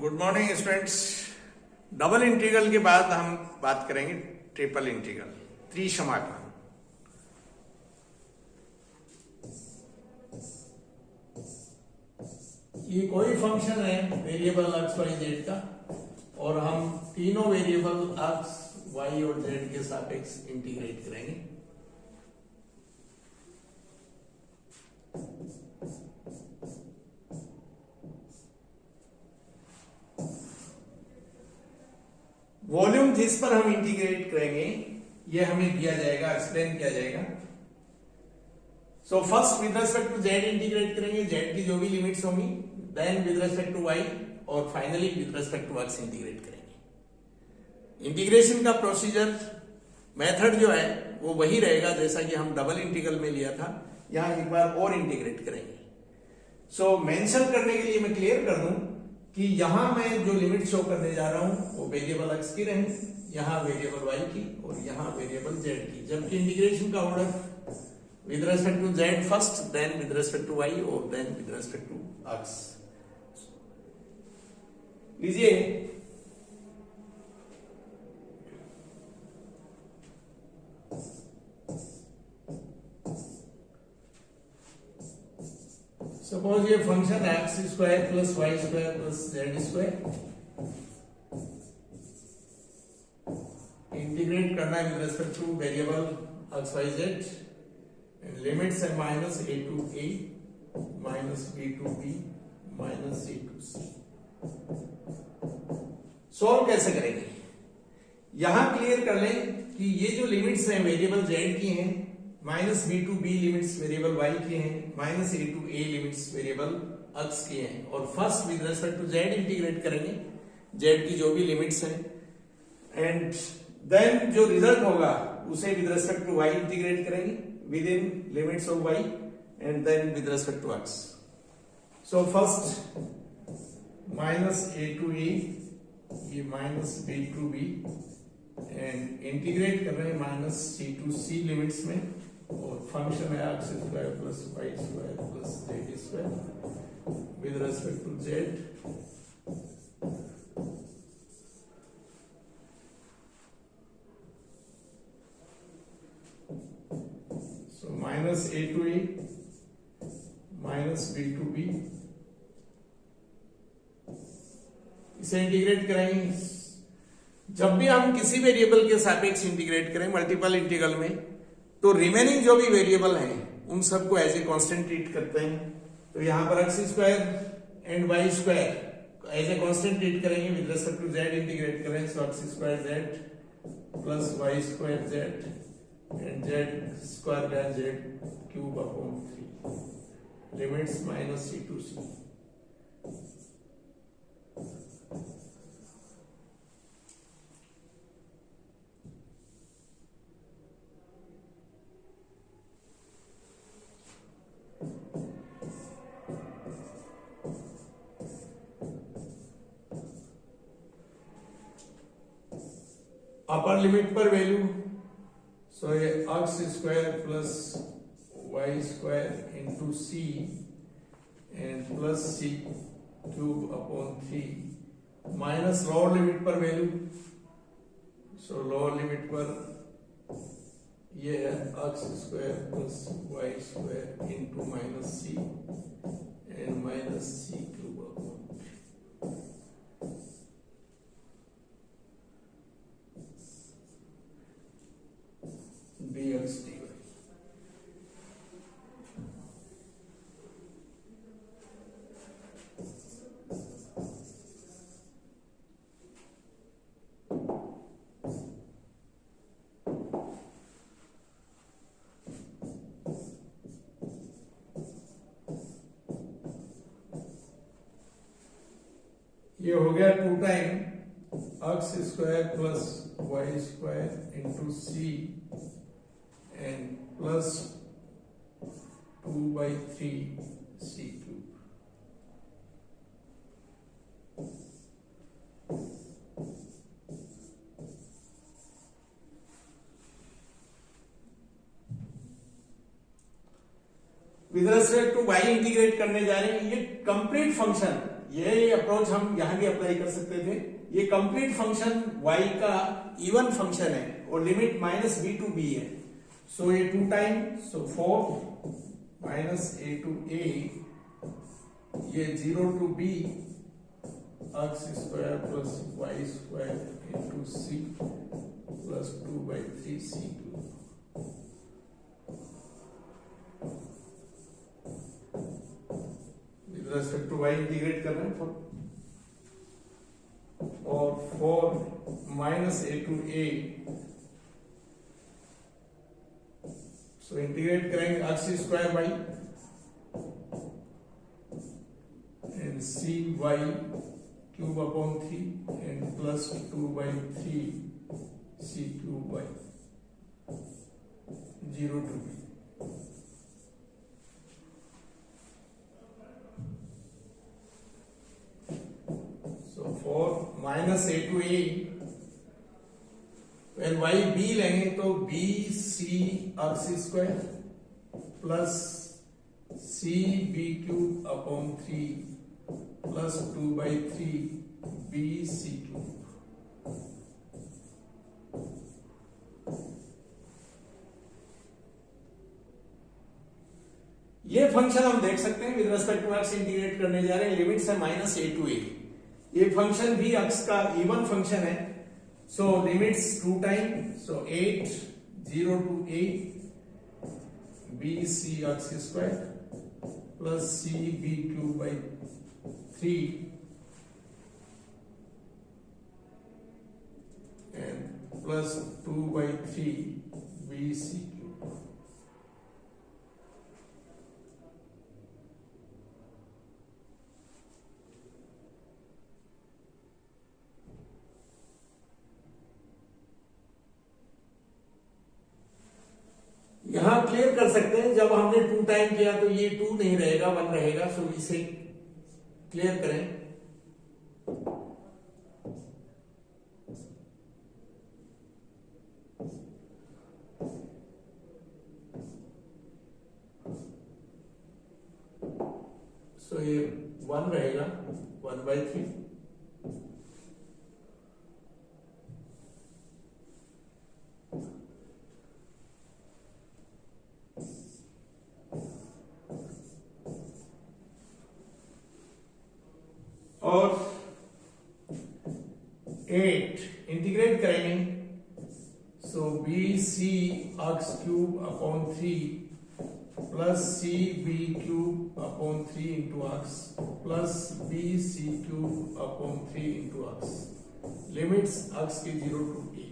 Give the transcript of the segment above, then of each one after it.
Good morning students. Double integral के बाद हम बात करेंगे ट्रिपल इंटीग्रल, त्रिसमाकलन। ये कोई फंक्शन है वेरिएबल एक्स वाई जेड का और हम तीनों वेरिएबल एक्स वाई और जेड के सापेक्ष इंटीग्रेट करेंगे। वॉल्यूम जिस पर हम इंटीग्रेट करेंगे ये हमें दिया जाएगा, एक्सप्लेन किया जाएगा। So first with respect to Z integrate करेंगे, जेड की जो भी लिमिट्स होंगी, then with respect to Y और finally with respect to X integrate करेंगे। इंटीग्रेशन का प्रोसीजर मेथड जो है वो वही रहेगा जैसा कि हम डबल इंटीग्रल में लिया था। यहां एक बार और इंटीग्रेट करेंगे। सो मेंशन करने के लिए मैं क्लियर कर दूं कि यहां मैं जो लिमिट शो करने जा रहा हूं वो वेरिएबल एक्स की रहेंगी, यहां वेरिएबल वाई की और यहां वेरिएबल जेड की, जबकि इंटीग्रेशन का order with respect to Z first, then with respect to Y और then with respect to X. लीजिए सपोज ये function X square plus Y square plus Z square integrate करना है with respect to variable X Y Z and limits है minus A to A minus B to B minus C to C. Solve कैसे करेंगे? यहां clear कर लें कि ये जो लिमिट्स हैं वेरिएबल जेड की हैं, minus B to B limits variable Y की हैं, minus A to A limits variable X की हैं और first with respect to Z integrate करेंगे, जेड की जो भी लिमिट्स हैं, एंड देन जो रिजल्ट होगा उसे with respect to Y integrate करेंगे within limits of Y and then with respect to X. So first minus A to A, ये minus B to B and integrate कर रहे हैं minus C to C limits में और function है X square plus Y square plus Z square with respect to Z. So minus A to A minus B to B, इसे integrate करेंगे। जब भी हम किसी वेरिएबल के सापेक्ष इंटीग्रेट करें मल्टीपल इंटीग्रल में, तो रिमेनिंग जो भी वेरिएबल हैं उन सबको एज ए कांस्टेंट ट्रीट करते हैं। तो यहां पर X square and Y square as a constant treat करेंगे with respect to Z integrate करें। So X square Z plus Y square Z and Z square by Z cube upon 3 limits minus C to C. Upper limit पर value, so ये X square plus Y square into C and plus C cube upon 3 minus lower limit पर value, so lower limit पर ये है X square plus Y square into minus C and minus C cube upon dx dy। ये हो गया 2 time X square plus Y square into C and plus 2/3 C cube. With respect to Y integrate करने जा रहे हैं। ये complete function ये approach हम यहां भी अप्लाई कर सकते थे। ये कंप्लीट फंक्शन y का इवन फंक्शन है और limit minus b to b है। सो ये 2 time, so 4 minus a to a, ये 0 to b x square plus y square into c plus 2/3 c cube. Respect to y integrate कर रहे हैं और 4 minus a to a, so integrate करेंगे x square by and cy cube upon 3 and plus 2/3 c cube by 0 to b। और minus a to a, when y b लेंगे तो b c x square plus c b cube upon 3 plus 2/3 b c cube. ये function हम देख सकते हैं with respect to x integrate करने जा रहे हैं, लिमिट्स है माइनस a टू a। ये फंक्शन भी x का इवन फंक्शन है, सो limits 2 time, so 8 0 to a b c x square plus c b cube by 3 and plus 2/3 b c cube. यहां क्लियर कर सकते हैं, जब हमने 2 टाइम किया तो ये 2 नहीं रहेगा 1 रहेगा, सो इसे क्लियर करें। सो ये 1 रहेगा 1/3 और 8 इंटीग्रेट करेंगे, so B C X cube upon 3 plus C B cube upon 3 into X plus B C cube upon 3 into X, limits X के 0 टू a,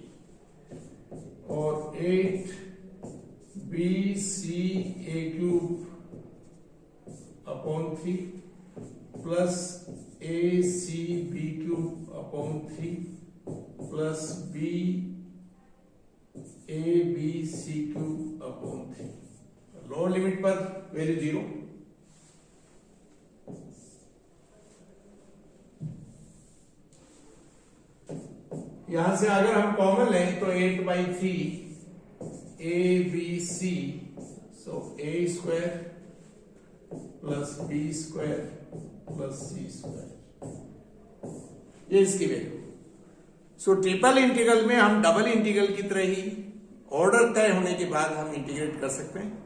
और 8 B C A cube upon 3 plus A C B cube upon 3 plus B A B C cube upon 3। Lower limit पर value 0। यहां से अगर हम common लें तो 8/3 ए B C, so A square plus B square plus C square, ये इसकी value. सो triple integral में हम डबल इंटीग्रल की तरह ही ऑर्डर तय होने के बाद हम इंटीग्रेट कर सकते हैं।